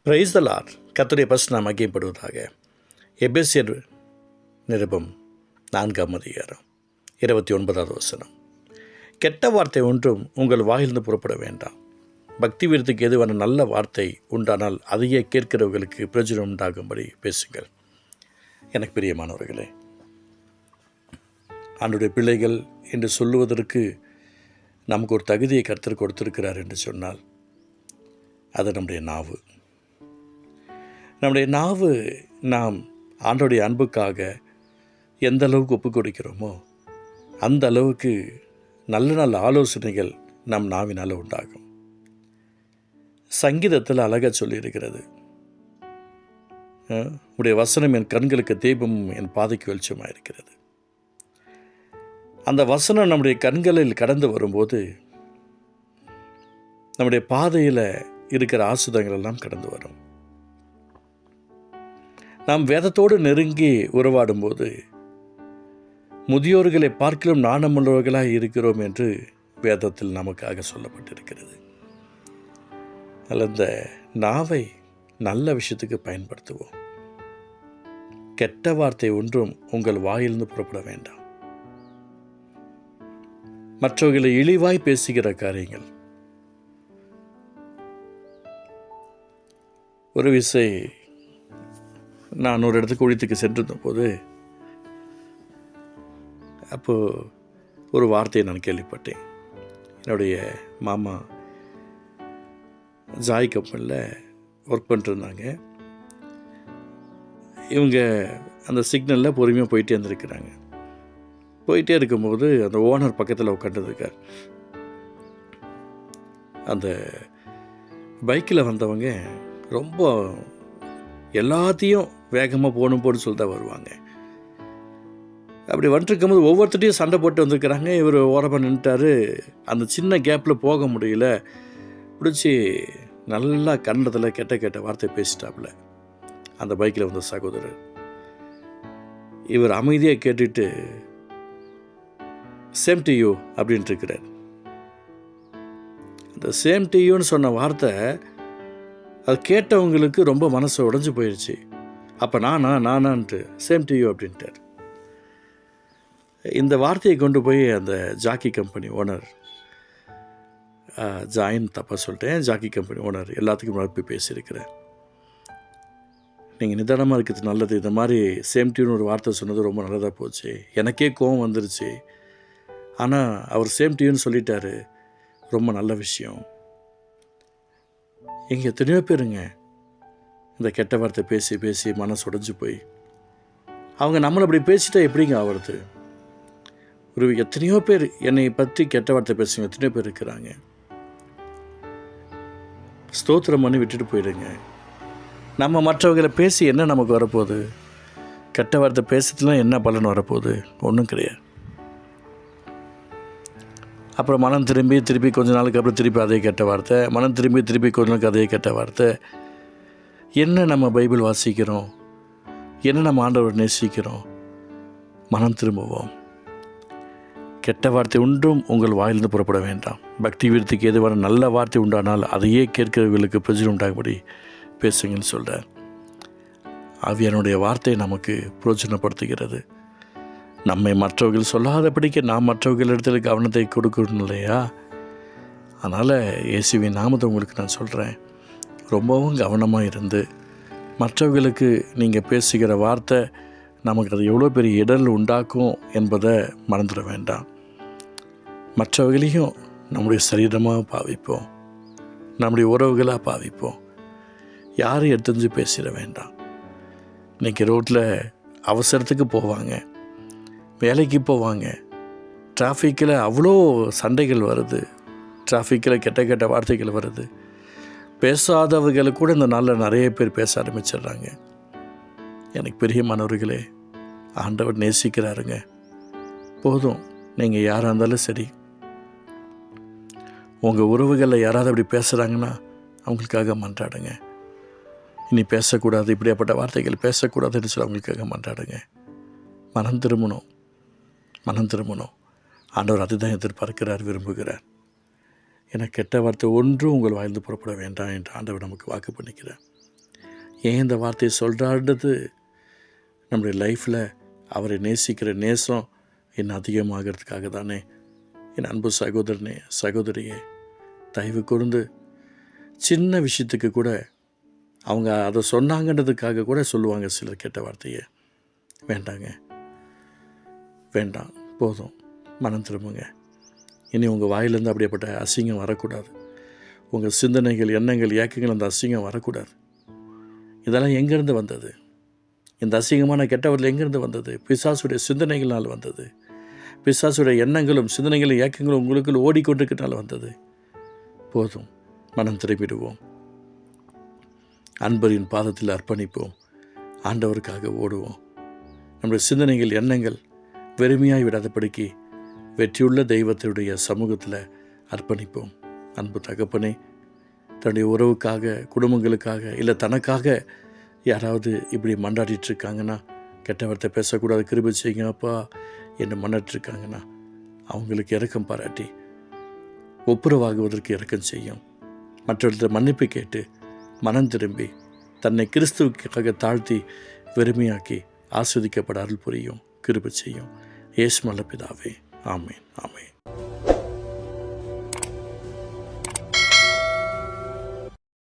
Praise the Lord. கர்த்தருடைய பரிசுத்த நாமம் மகிமைப்படுவதாக. எபேசியர் நிருபம் 4ஆம் அதிகாரம் 29வது வசனம். கெட்ட வார்த்தை ஒன்றும் உங்கள் வாயிலிருந்து புறப்பட வேண்டாம். பக்தி விருத்துக்கு எதுவான நல்ல வார்த்தை உண்டானால் அதையே கேட்கிறவர்களுக்கு பிரயோஜனம் உண்டாகும்படி பேசுங்கள். எனக்கு பிரியமானவர்களே, ஆண்டவருடைய பிள்ளைகள் என்று சொல்லுவதற்கு நமக்கு ஒரு தகுதியை கர்த்தர் கொடுத்திருக்கிறார் என்று சொன்னால் அது நம்முடைய நாவு. நம்முடைய நாவு நாம் ஆண்டவருடைய அன்புக்காக எந்த அளவுக்கு ஒப்புக் கொடுக்கிறோமோ அந்த அளவுக்கு நல்ல நல்ல ஆலோசனைகள் நம் நாவினால் உண்டாகும். சங்கீதத்தில் அழகாக சொல்லியிருக்கிறது, உடைய வசனம் என் கண்களுக்கு தீபமும் என் பாதைக்கு வெளிச்சமாக இருக்கிறது. அந்த வசனம் நம்முடைய கண்களில் கடந்து வரும்போது நம்முடைய பாதையில் இருக்கிற ஆசுதங்கள் எல்லாம் கடந்து வரும். நாம் வேதத்தோடு நெருங்கி உறவாடும்போது முதியோர்களை பார்க்கிலும் நாணமுள்ளவர்களாக இருக்கிறோம் என்று வேதத்தில் நமக்காக சொல்லப்பட்டிருக்கிறது. அந்த நாவை நல்ல விஷயத்துக்கு பயன்படுத்துவோம். கெட்ட வார்த்தை ஒன்றும் உங்கள் வாயிலிருந்து புறப்பட வேண்டாம். மற்றவர்களை இழிவாய் பேசுகிற காரியங்கள். ஒரு விசை நான் ஒரு இடத்துக்கு ஊழியத்துக்கு சென்றிருந்த போது அப்போது ஒரு வார்த்தையை நான் கேள்விப்பட்டேன். என்னுடைய மாமா ஜாய் கம்பெனியில் ஒர்க் பண்ணிட்டுருந்தாங்க. இவங்க அந்த சிக்னலில் பொறுமையாக போயிட்டே இருந்திருக்கிறாங்க. போயிட்டே இருக்கும்போது அந்த ஓனர் பக்கத்தில் உட்காந்துருக்கார். அந்த பைக்கில் வந்தவங்க ரொம்ப எல்லாத்தையும் வேகமாக போகணும்னு சொல்லி தான் வருவாங்க. அப்படி வந்துட்டுருக்கும்போது ஒவ்வொருத்தரையும் சண்டை போட்டு வந்திருக்கிறாங்க. இவர் ஓரமாக நின்றுட்டார். அந்த சின்ன கேப்பில் போக முடியல. பிடிச்சி நல்லா கன்னடத்தில் கெட்ட வார்த்தை பேசிட்டாப்புல அந்த பைக்கில் வந்த சகோதரர். இவர் அமைதியாக கேட்டுட்டு சேம் டு யூ அப்படின்ட்டு இருக்கிறார். அந்த சேம் டு யூன்னு சொன்ன வார்த்தை அது கேட்டவங்களுக்கு ரொம்ப மனசு உடஞ்சி போயிடுச்சு. அப்போ நானான்ட்டு சேம் டு யூ அப்படின்ட்டார். இந்த வார்த்தையை கொண்டு போய் அந்த ஜாக்கி கம்பெனி ஓனர், ஜாயின் தப்பாக சொல்லிட்டேன், ஜாக்கி கம்பெனி ஓனர் எல்லாத்துக்கும் முன்னாடி போய் பேசியிருக்கிறேன். நீங்கள் நிதானமாக இருக்கிறது நல்லது. இந்த மாதிரி சேம் டு யூன்னு ஒரு வார்த்தை சொன்னது ரொம்ப நல்லதாக போச்சு. எனக்கே கோவம் வந்துருச்சு. ஆனால் அவர் சேம் டு யூன்னு சொல்லிட்டாரு. ரொம்ப நல்ல விஷயம். இங்கே எத்தனையோ பேருங்க இந்த கெட்ட வார்த்தை பேசி பேசி மனசு உடைஞ்சு போய் அவங்க நம்மளை அப்படி பேசிட்டா எப்படிங்க ஆகிறது? ஒரு எத்தனையோ பேர் என்னை பற்றி கெட்ட வார்த்தை பேசுங்க எத்தனையோ பேர் இருக்கிறாங்க. ஸ்தோத்திரம் பண்ணி விட்டுட்டு போயிடுங்க. நம்ம மற்றவர்களை பேசி என்ன நமக்கு வரப்போகுது? கெட்ட வார்த்தை பேசுறதுலாம் என்ன பலன் வரப்போகுது? ஒன்றும் கிடையாது. அப்புறம் மனம் திருப்பி கொஞ்ச நாளுக்கு அப்புறம் திருப்பி அதே கெட்ட வார்த்தை, மனம் திருப்பி கொஞ்ச நாளுக்கு அதே கெட்ட வார்த்தை. என்ன நம்ம பைபிள் வாசிக்கிறோம்? என்ன நம்ம ஆண்டவர் நேசிக்கிறோம்? மனம் திரும்புவோம். கெட்ட வார்த்தை ஒன்றும் உங்கள் வாயிலிருந்து புறப்பட வேண்டாம். பக்தி விருத்திக்கு எதுவான நல்ல வார்த்தை உண்டானால் அதையே கேட்கிறவர்களுக்கு பிரயோஜனம் உண்டாகும்படி பேசுங்கன்னு சொல்கிறார். ஆவியானுடைய வார்த்தை நமக்கு பிரயோஜனப்படுத்துகிறது. நம்மை மற்றவர்கள் சொல்லாதபடிக்கு நாம் மற்றவர்கள் இடத்துல கவனத்தை கொடுக்கணும் இல்லையா? அதனால் இயேசுவின் நாமத்தை உங்களுக்கு நான் சொல்கிறேன், ரொம்பவும் கவனமாக இருந்து மற்றவர்களுக்கு நீங்கள் பேசுகிற வார்த்தை நமக்கு அது எவ்வளோ பெரிய இடல் உண்டாக்கும் என்பதை மறந்துட வேண்டாம். மற்றவர்களையும் நம்முடைய சரீரமாக பாவிப்போம், நம்முடைய உறவுகளாக பாவிப்போம். யாரையும் எடுத்துஞ்சு பேசிட வேண்டாம். இன்றைக்கி ரோட்டில் அவசரத்துக்கு போவாங்க, வேலைக்கு போவாங்க, டிராஃபிக்கில் அவ்வளோ சண்டைகள் வருது, டிராஃபிக்கில் கெட்ட வார்த்தைகள் வருது. பேசாதவர்களை கூட இந்த நாளில் நிறைய பேர் பேச ஆரம்பிச்சிடுறாங்க. எனக்கு பிரியமானவர்களே, ஆண்டவர் நேசிக்கிறாருங்க. போதும், நீங்கள் யாராக இருந்தாலும் சரி, உங்கள் உறவுகளில் யாராவது அப்படி பேசுகிறாங்கன்னா அவங்களுக்காக மன்றாடுங்க. இனி பேசக்கூடாது, இப்படியாப்பட்ட வார்த்தைகள் பேசக்கூடாதுன்னு சொல்லி அவங்களுக்காக மன்றாடுங்க. மனம் திரும்பணும். ஆண்டவர் அதுதான் எதிர்பார்க்கிறார், விரும்புகிறார். என கெட்ட வார்த்தை ஒன்றும் உங்கள் வாயிலிருந்து புறப்பட வேண்டாம் என்று ஆண்டவர் நமக்கு வாக்கு பண்ணிக்கிறார். ஏன் இந்த வார்த்தையை சொல்கிறான்றது நம்முடைய லைஃப்பில் அவரை நேசிக்கிற நேசம் இன்னும் அதிகமாகிறதுக்காக தானே. என் அன்பு சகோதரனே, சகோதரியே, தயவு கூர்ந்து சின்ன விஷயத்துக்கு கூட அவங்க அதை சொன்னாங்கன்றதுக்காக கூட சொல்லுவாங்க சிலர் கெட்ட வார்த்தையை. வேண்டாங்க, வேண்டாம், போதும், மனம் திரும்புங்க. இனி உங்கள் வாயிலேருந்து அப்படிப்பட்ட அசிங்கம் வரக்கூடாது. உங்கள் சிந்தனைகள், எண்ணங்கள், ஏக்கங்கள் அந்த அசிங்கம் வரக்கூடாது. இதெல்லாம் எங்கேருந்து வந்தது? இந்த அசிங்கமான கெட்டவர்கள் எங்கேருந்து வந்தது? பிசாசுடைய சிந்தனைகளால் வந்தது. பிசாசுடைய எண்ணங்களும் சிந்தனைகளும் ஏக்கங்களும் உங்களுக்குள் ஓடிக்கொண்டிருக்கிறதுனால வந்தது. போதும், மனம் திரும்பிடுவோம். அன்பரின் பாதத்தில் அர்ப்பணிப்போம். ஆண்டவருக்காக ஓடுவோம். நம்முடைய சிந்தனைகள், எண்ணங்கள் வெறுமையாய் விடாதபடிக்கு வெற்றியுள்ள தெய்வத்தினுடைய சமூகத்தில் அர்ப்பணிப்போம். அன்பு தகப்பனே, தன்னுடைய உறவுக்காக, குடும்பங்களுக்காக, இல்லை தனக்காக யாராவது இப்படி மண்டாடிட்டு இருக்காங்கன்னா, கெட்ட வார்த்தை பேசக்கூடாது, கிருபை செய்யுங்க அப்பா என்னை மன்னாட்டிருக்காங்கன்னா, அவங்களுக்கு இரக்கம் பாராட்டி ஒப்புரவாகுவதற்கு இரக்கம் செய்யும். மற்றவர்களிட மன்னிப்பு கேட்டு மனம் திரும்பி தன்னை கிறிஸ்துவுக்காக தாழ்த்தி வெறுமையாக்கி ஆஸ்வதிக்கப்பட அருள் புரியும், கிருபை செய்யும். இயேசு நல்ல பிதாவே, ஆமேன், ஆமேன்.